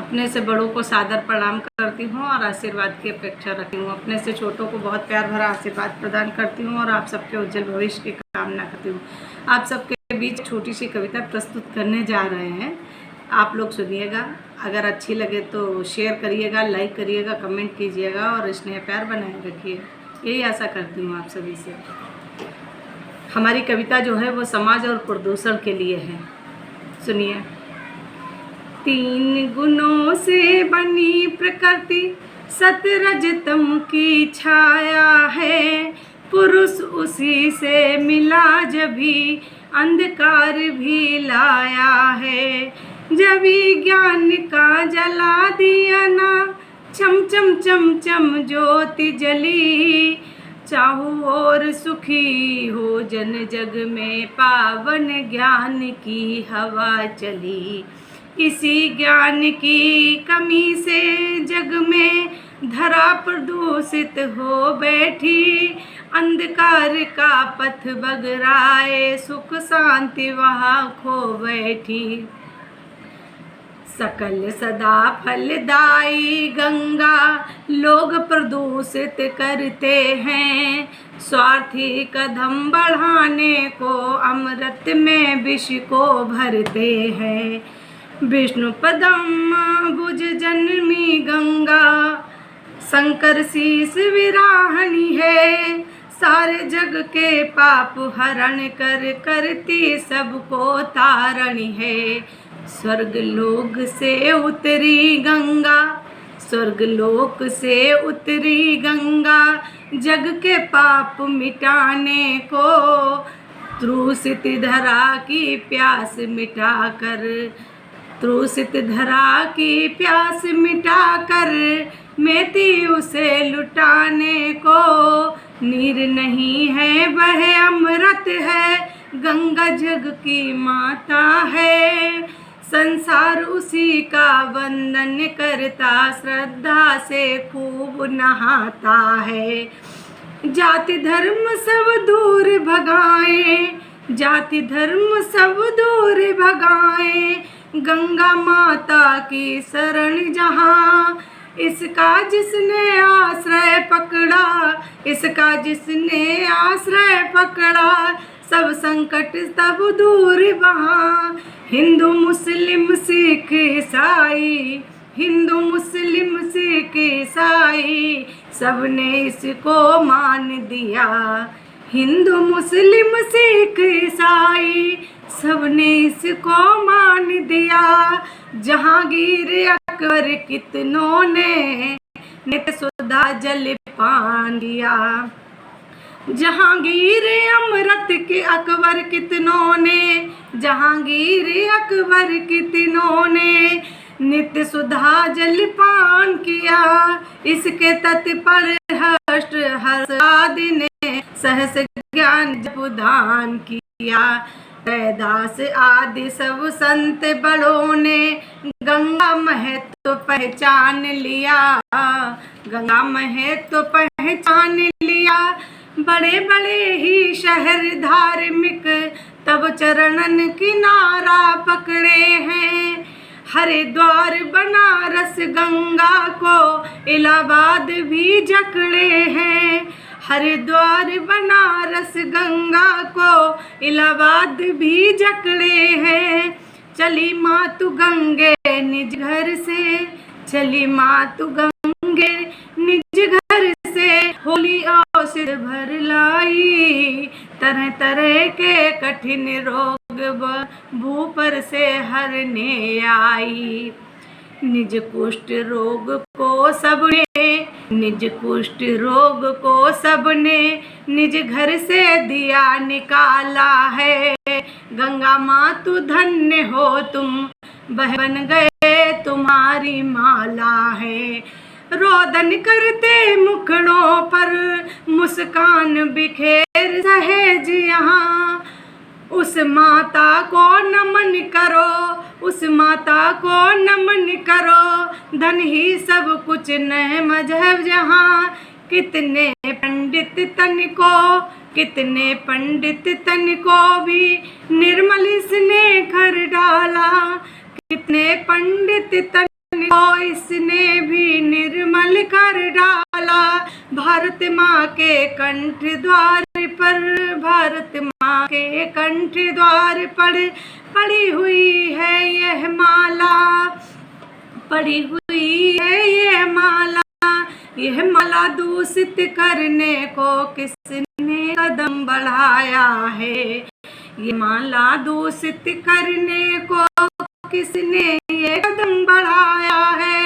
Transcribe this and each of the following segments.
अपने से बड़ों को सादर प्रणाम करती हूँ और आशीर्वाद की अपेक्षा रखती हूँ। अपने से छोटों को बहुत प्यार भरा आशीर्वाद प्रदान करती हूँ और आप सबके उज्जवल भविष्य की कामना करती हूँ। आप सबके बीच छोटी सी कविता प्रस्तुत करने जा रहे हैं, आप लोग सुनिएगा। अगर अच्छी लगे तो शेयर करिएगा, लाइक करिएगा, कमेंट कीजिएगा और स्नेह प्यार बनाए रखिए, यही आशा करती हूँ आप सभी से। हमारी कविता जो है वो समाज और प्रदूषण के लिए है, सुनिए। 3 गुणों से बनी प्रकृति सतरजतम की छाया है, पुरुष उसी से मिला जभी अंधकार भी लाया है। जभी ज्ञान का जला दिया ना चम चम चम चम ज्योति जली, चाहू और सुखी हो जन जग में पावन ज्ञान की हवा चली। इसी ज्ञान की कमी से जग में धरा प्रदूषित हो बैठी, अंधकार का पथ बगराए सुख शांति वहाँ खो बैठी। सकल सदा फलदायी गंगा लोग प्रदूषित करते हैं, स्वार्थी कदम बढ़ाने को अमृत में विष को भरते हैं। विष्णु पदम भुज जन्मी गंगा शंकर शीस विराहनी है, सारे जग के पाप हरण कर करती सबको तारणी है। स्वर्गलोक से उतरी गंगा, स्वर्गलोक से उतरी गंगा जग के पाप मिटाने को, तृषित धरा की प्यास मिटाकर, तृषित धरा की प्यास मिटाकर मेती उसे लुटाने को। नीर नहीं है वह अमृत है, गंगा जग की माता है, संसार उसी का वंदन करता श्रद्धा से खूब नहाता है। जाति धर्म सब दूर भगाए, जाति धर्म सब दूर भगाए, गंगा माता की शरण जहाँ, इसका जिसने आश्रय पकड़ा, इसका जिसने आश्रय पकड़ा, सब संकट तब दूर वहाँ। हिंदू मुस्लिम सिख ईसाई, हिंदू मुस्लिम सिख ईसाई सबने इसको मान दिया। हिंदू मुस्लिम सिख ईसाई सबने इसको मान दिया। जहांगीर अकबर कितनों ने नित्य सुधा जल पान दिया। जहांगीर अमृत के अकबर कितनों ने, जहांगीर अकबर कितनों ने नित्य सुधा जल पान किया। इसके तट पर हर्ष आदि ने सहस ज्ञान जप दान किया। रैदास आदि सब संत बड़ों ने गंगा महत्व पहचान लिया, गंगा महत्व पहचान लिया। बड़े बड़े ही शहर धार्मिक तब चरणन किनारा पकड़े हैं। हरिद्वार बनारस गंगा को इलाहाबाद भी जकड़े हैं। हरिद्वार बनारस गंगा को इलाहाबाद भी जकड़े हैं। चली मातु गंगे निज घर से, चली मातु गंगे निज घर से, होली औषध भर लाई। तरह तरह के कठिन रोग भू पर से हरने आई। निज कुष्ठ रोग को सबने, निज कुष्ठ रोग को सबने निज घर से दिया निकाला है। गंगा मातु धन्य हो तुम, वह बन गए तुम्हारी माला है। रोदन करते मुखड़ों पर मुस्कान बिखेर सहज यहाँ, उस माता को नमन करो, उस माता को नमन करो। धन ही सब कुछ न मजहब जहाँ, कितने पंडित तन को, कितने पंडित तन को भी निर्मल इसने कर डाला। कितने पंडित तन को इसने भी निर्मल कर डाला। भारत माँ के कंठ द्वार पर, भारत माँ के कंठ द्वार पर पड़ी हुई है यह माला, पड़ी हुई है यह माला। यह माला दूषित करने को किसने कदम बढ़ाया है, ये माला दूषित करने को किसने ये कदम बढ़ाया है।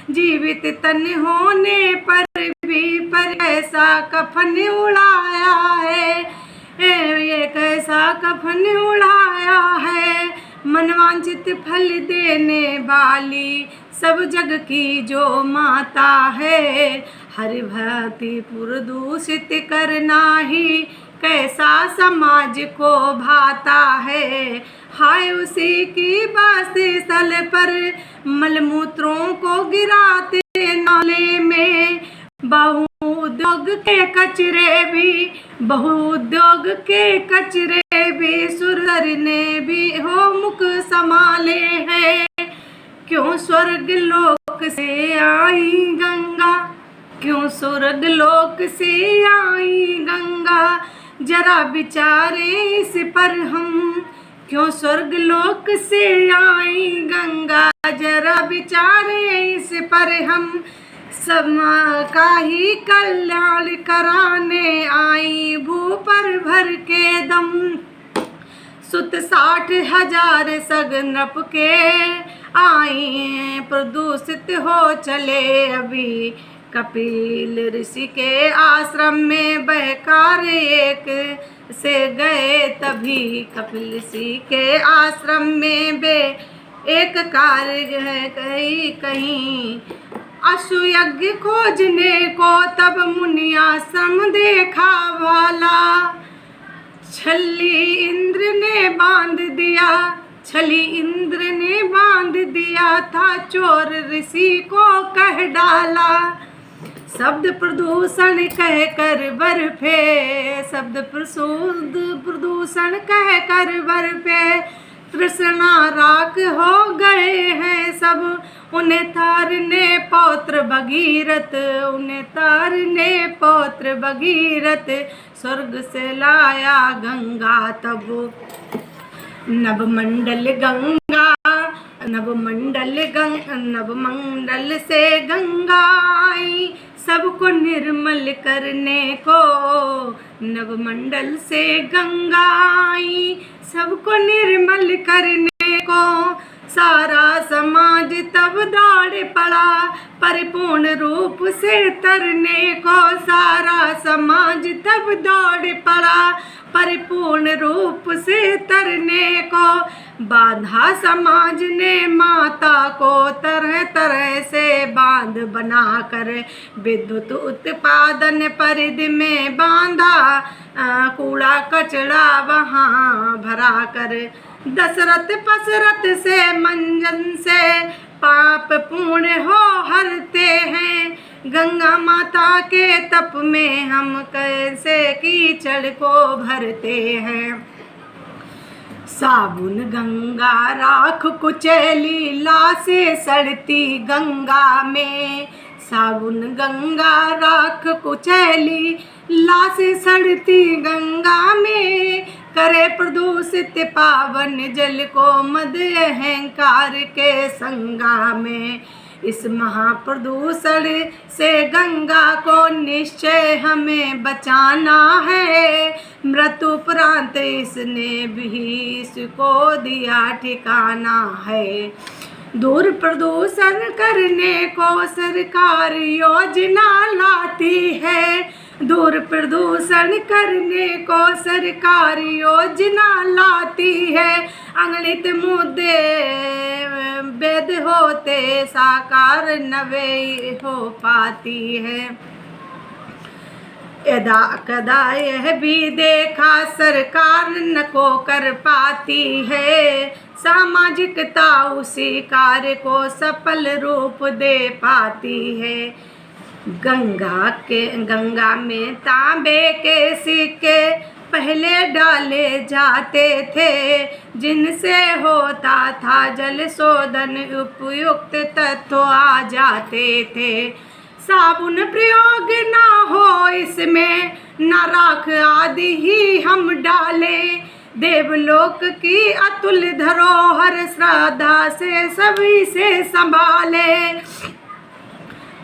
जीवित तन होने पर भी पर ऐसा कफन उड़ाया है, ये कैसा कफन उड़ाया है। मनवांचित फल देने वाली सब जग की जो माता है, हरि भक्ति प्रदूषित करना ही कैसा समाज को भाता है। हाय उसी की बस्ती स्थल पर मलमूत्रों को गिराते नाले में, बहुउद्योग के कचरे भी, बहुउद्योग के कचरे भी सुरर ने भी हो मुख संभाले हैं। क्यों स्वर्ग लोक से आई गंगा, क्यों स्वर्ग लोक से आई गंगा, जरा विचारे इस पर हम। क्यों स्वर्ग लोक से आई गंगा, जरा विचारे इस पर हम। समा का ही कल्याण कराने आई भू पर भर के दम। सुत 60,000 सगनप के आई प्रदूषित हो चले अभी। कपिल ऋषि के आश्रम में बहकार एक से गए तभी, कपिल ऋषि के आश्रम में बे एक कार्य है कहीं कहीं। अश्वयज्ञ खोजने को तब मुनि आश्रम देखा वाला, छली इंद्र ने बांध दिया, छली इंद्र ने बांध दिया था, चोर ऋषि को कह डाला। शब्द प्रदूषण कह कर बर्फे, शब्द प्रदूषण कह कर बर्फे, तृष्णा राख हो गए हैं सब। उन्हें तारने पौत्र भगीरथ, उन्हें तारने पौत्र भगीरथ, स्वर्ग से लाया गंगा तब। नवमंडल गंगा, नवमंडल से गंगा आई, सबको निर्मल करने को। नवमंडल से गंगा आई, सबको निर्मल करने को। सारा समाज तब दौड़ पड़ा परिपूर्ण रूप से तरने को। सारा समाज तब दौड़ पड़ा परिपूर्ण रूप से तरने को। बांधा समाज ने माता को तरह तरह से बांध बनाकर, विद्युत उत्पादन परिधि में बांधा, कूड़ा कचरा वहाँ भरा कर। दशरथ पसरत से मंजन से पाप पूर्ण हो हरते हैं। गंगा माता के तप में हम कैसे कीचड़ को भरते हैं। साबुन गंगा राख कुचैली, लाशें सड़ती गंगा में। साबुन गंगा राख कुचैली, लाशें सड़ती गंगा में। करे प्रदूषित पावन जल को मद अहंकार के संगा में। इस महाप्रदूषण से गंगा को निश्चय हमें बचाना है। मृत्यु उपरांत इसने भी इसको दिया ठिकाना है। दूर प्रदूषण करने को सरकार योजना लाती है। दूर प्रदूषण करने को सरकार योजना लाती है। अंगलित मुद्दे वेद होते साकार नवे हो पाती है। यदा कदा यह भी देखा सरकार न को कर पाती है। सामाजिकता उसी कार्य को सफल रूप दे पाती है। गंगा में तांबे के सिक्के पहले डाले जाते थे, जिनसे होता था जल शोधन, उपयुक्त तत्व आ जाते थे। साबुन प्रयोग ना हो इसमें, न राख आदि ही हम डाले, देवलोक की अतुल धरोहर श्रद्धा से सभी से संभाले।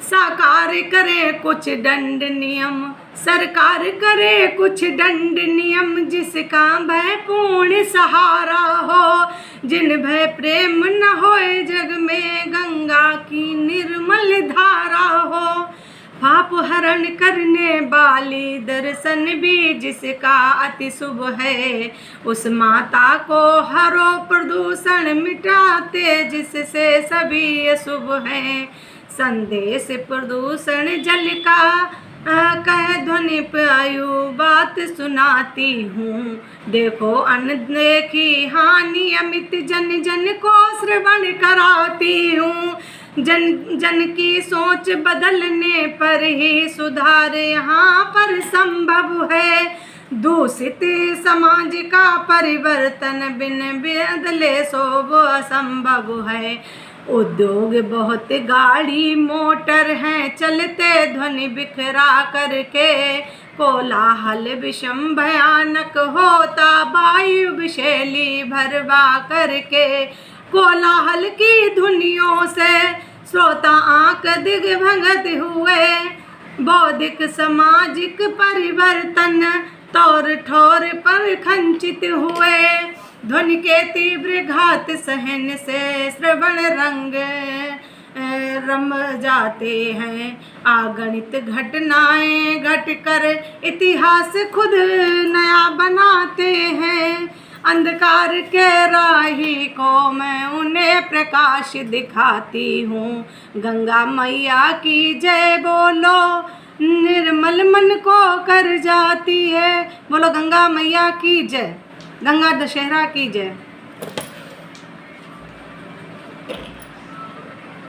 साकार करे कुछ दंड नियम, सरकार करे कुछ दंड नियम, जिसका भय पूर्ण सहारा हो, जिन भय प्रेम न होए जग में, गंगा की निर्मल धारा हो। पाप हरण करने वाली दर्शन भी जिसका अति शुभ है, उस माता को हरो प्रदूषण मिटाते, जिससे सभी अशुभ है। संदेश प्रदूषण जल का कह ध्वनि पायु बात सुनाती हूँ, देखो अनदेखी हानि अमित जन जन को श्रवण कराती हूँ। जन जन की सोच बदलने पर ही सुधार यहाँ पर संभव है, दूषित समाज का परिवर्तन बिन बदले सो वो असंभव है। उद्योग बहुत गाड़ी मोटर हैं चलते, ध्वनि बिखरा करके, कोलाहल विषम भयानक होता, वायु विषैली भरवा करके। कोलाहल की ध्वनियों से श्रोता आंख दिग्भ्रमित हुए, बौद्धिक सामाजिक परिवर्तन तौर ठौर पर खंचित हुए। ध्वनि के तीव्र घात सहन से श्रवण रंग रम जाते हैं, अगणित घटनाएं घटकर इतिहास खुद नया बनाते हैं। अंधकार के राही को मैं उन्हें प्रकाश दिखाती हूँ, गंगा मैया की जय बोलो, निर्मल मन को कर जाती है। बोलो गंगा मैया की जय, गंगा दशहरा की जय।